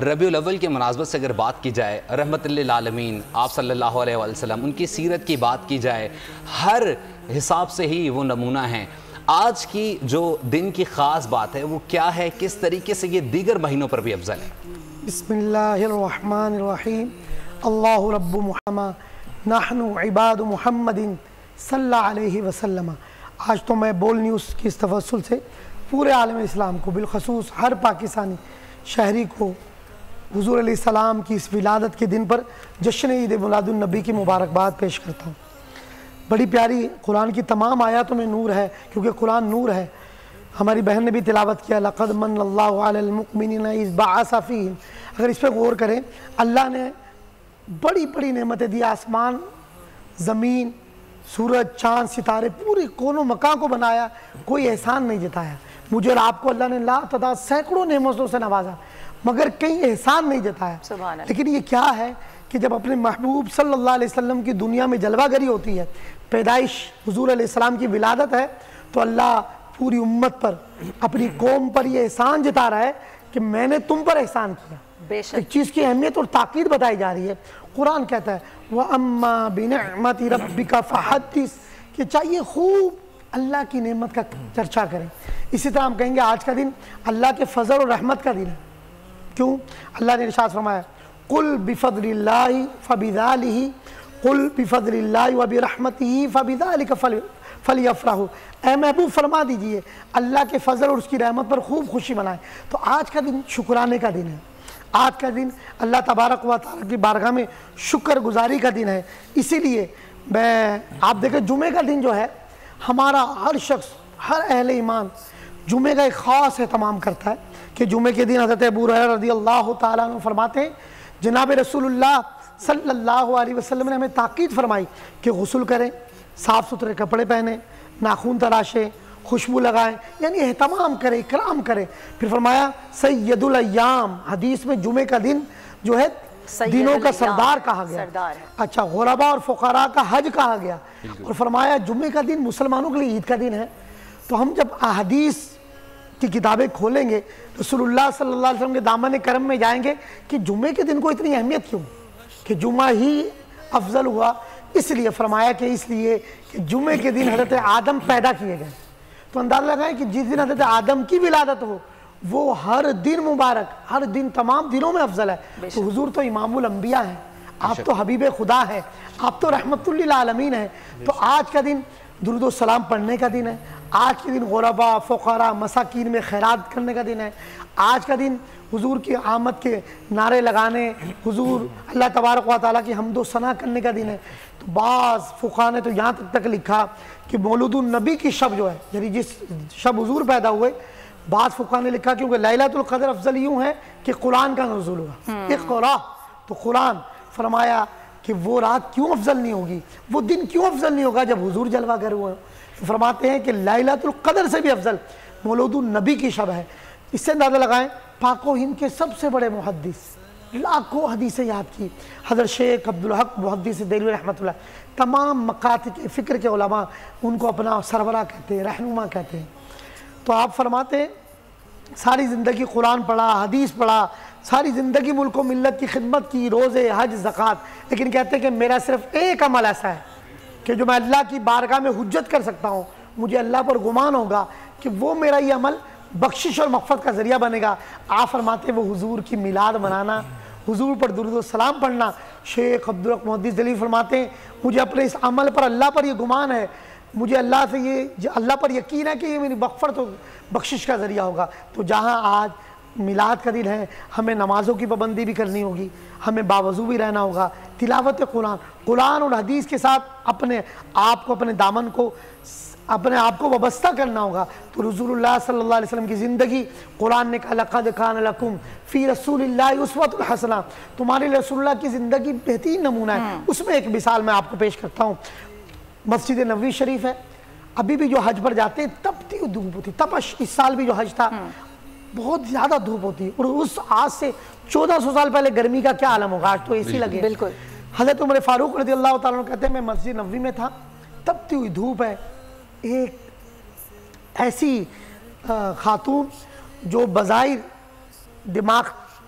ربیع الاول کے مناسبت سے اگر بات کی جائے، رحمت للعالمین آپ صلی اللہ علیہ وسلم، ان کی سیرت کی بات کی جائے، ہر حساب سے ہی وہ نمونہ ہیں۔ آج کی جو دن کی خاص بات ہے وہ کیا ہے؟ کس طریقے سے یہ دیگر مہینوں پر بھی افضل ہے؟ بسم اللہ الرحمن الرحیم، اللہ رب محمد نحن عباد محمد صلی اللہ علیہ وسلم۔ آج تو میں بول نیوز کی اس تفصل سے پورے عالم اسلام کو، بالخصوص ہر پاکستانی شہری کو حضور علیہ السلام کی اس ولادت کے دن پر جشن عید میلاد النبی کی مبارکباد پیش کرتا ہوں۔ بڑی پیاری قرآن کی تمام آیاتوں میں نور ہے، کیونکہ قرآن نور ہے۔ ہماری بہن نے بھی تلاوت کیا، لَقَدْ مَنَّ اللَّهُ عَلَى الْمُؤْمِنِينَ إِذْ بَعَثَ فِيهِمْ۔ اگر اس پہ غور کریں، اللہ نے بڑی بڑی نعمتیں دی، آسمان، زمین، سورج، چاند، ستارے، پوری کونوں مکان کو بنایا، کوئی احسان نہیں جتایا۔ مجھے اور آپ کو اللہ نے لا تعداد سینکڑوں نعمتوں سے نوازا، مگر کہیں احسان نہیں جتایا۔ لیکن یہ کیا ہے کہ جب اپنے محبوب صلی اللہ علیہ وسلم کی دنیا میں جلوہ گری ہوتی ہے، پیدائش حضور علیہ السلام کی ولادت ہے، تو اللہ پوری امت پر، اپنی قوم پر یہ احسان جتا رہا ہے کہ میں نے تم پر احسان کیا۔ ایک چیز کی اہمیت اور تاکید بتائی جا رہی ہے۔ قرآن کہتا ہے وَأَمَّا بِنِعْمَةِ رَبِّكَ فَحَدِّثْ، کہ چاہیے خوب اللہ کی نعمت کا چرچا کریں۔ اسی طرح ہم کہیں گے آج کا دن اللہ کے فضل اور رحمت کا دن ہے۔ کیوں؟ اللہ نے ارشاد فرمایا قُلْ بِفَضْلِ اللَّهِ فَبِذَلِهِ قُلْ بِفَضْلِ اللَّهِ وَبِرَحْمَتِهِ فَبِذَلِكَ فَلْيَفْرَحُوا۔ اے محبوب فرما دیجئے اللہ کے فضل اور اس کی رحمت پر خوب خوشی منائیں۔ تو آج کا دن شکرانے کا دن ہے۔ آج کا دن اللہ تبارک و تعالیٰ کی بارگاہ میں شکر گزاری کا دن ہے۔ اسی لیے آپ دیکھیں جمعے کا دن جو ہے، ہمارا ہر شخص، ہر اہل ایمان جمعے کا ایک خاص اہتمام کرتا ہے کہ جمعے کے دن حضرت ابو ہریرہ رضی اللہ تعالیٰ عنہ فرماتے ہیں جناب رسول اللہ صلی اللہ علیہ وسلم نے ہمیں تاکید فرمائی کہ غسل کریں، صاف ستھرے کپڑے پہنیں، ناخن تراشیں، خوشبو لگائیں، یعنی اہتمام کریں، اکرام کریں۔ پھر فرمایا سید الایام، حدیث میں جمعے کا دن جو ہے دنوں کا سردار کہا گیا۔ اچھا، غرباء اور فقراء کا حج کہا گیا، اور فرمایا جمعے کا دن مسلمانوں کے لیے عید کا دن ہے۔ تو ہم جب احادیث کی کتابیں کھولیں گے، رسول اللہ صلی اللہ علیہ وسلم کے دامن کرم میں جائیں گے کہ جمعے کے دن کو اتنی اہمیت کیوں کہ جمعہ ہی افضل ہوا۔ اس لیے فرمایا کہ اس لیے کہ جمعے کے دن حضرت آدم پیدا کیے گئے۔ تو اندازہ لگائیں کہ جس دن حضرت آدم کی ولادت ہو وہ ہر دن مبارک، ہر دن تمام دنوں میں افضل ہے۔ تو حضور تو امام الانبیاء ہیں، آپ تو حبیب خدا ہیں، آپ تو رحمت للعالمین ہیں۔ تو آج کا دن درود و سلام پڑھنے کا دن ہے۔ آج کے دن غرباء، فقراء، مساکین میں خیرات کرنے کا دن ہے۔ آج کا دن حضور کی آمد کے نعرے لگانے، حضور اللہ تبارک و تعالیٰ کی حمد و ثنا کرنے کا دن ہے۔ تو بعض فقہا نے تو یہاں تک لکھا کہ مولود النبی کی شب جو ہے، یعنی جس شب حضور پیدا ہوئے، بعض فقہا نے لکھا کیونکہ لیلۃ القدر افضل یوں ہے کہ قرآن کا نزول ہوا، اقرا، تو قرآن فرمایا کہ وہ رات کیوں افضل نہیں ہوگی، وہ دن کیوں افضل نہیں ہوگا جب حضور جلوہ گر ہوئے۔ فرماتے ہیں کہ لیلۃ القدر سے بھی افضل مولود النبی کی شب ہے۔ اس سے اندازہ لگائیں پاک و ہند کے سب سے بڑے محدث، لاکھوں حدیثیں یاد کی، حضرت شیخ عبدالحق محدث دہلوی رحمۃ اللہ، تمام مکاتب کے فکر کے علماء ان کو اپنا سربراہ کہتے ہیں، رہنما کہتے ہیں۔ تو آپ فرماتے ہیں ساری زندگی قرآن پڑھا، حدیث پڑھا، ساری زندگی ملک و ملت کی خدمت کی، روزے، حج، زکوٰۃ، لیکن کہتے ہیں کہ میرا صرف ایک عمل ایسا ہے کہ جو میں اللہ کی بارگاہ میں حجت کر سکتا ہوں، مجھے اللہ پر گمان ہوگا کہ وہ میرا یہ عمل بخشش اور مغفرت کا ذریعہ بنے گا۔ آپ فرماتے ہیں وہ حضور کی میلاد منانا، حضور پر درود و سلام پڑھنا۔ شیخ عبدالحق محدث دہلوی فرماتے ہیں مجھے اپنے اس عمل پر اللہ پر یہ گمان ہے، مجھے اللہ پر یقین ہے کہ یہ میری مغفرت و بخشش کا ذریعہ ہوگا۔ تو جہاں آج میلاد کا دن ہے، ہمیں نمازوں کی پابندی بھی کرنی ہوگی، ہمیں باوضو بھی رہنا ہوگا، تلاوت قرآن اور حدیث کے ساتھ اپنے آپ کو، اپنے دامن کو، اپنے آپ کو وابستہ کرنا ہوگا۔ تو رسول اللہ صلی اللہ علیہ وسلم کی زندگی، قرآن نے کہا لَقَدْ كَانَ لَكُمْ فِي رَسُولِ اللَّهِ أُسْوَةٌ حَسَنَةٌ، تمہارے لیے رسول اللہ کی زندگی بہترین نمونہ ہے۔ اس میں ایک مثال میں آپ کو پیش کرتا ہوں۔ مسجد نبوی شریف ہے، ابھی بھی جو حج پر جاتے ہیں تپتی دھوپ ہوتی، تپش، اس سال بھی جو حج تھا بہت زیادہ دھوپ ہوتی، اور اس آج سے 1400 سال پہلے گرمی کا کیا عالم ہوگا، آج تو اے سی لگے۔ بالکل حضرت عمر فاروق رضی اللہ تعالیٰ عنہ کہتے ہیں میں مسجد نبوی میں تھا، تپتی ہوئی دھوپ ہے، ایک ایسی خاتون جو بظاہر دماغ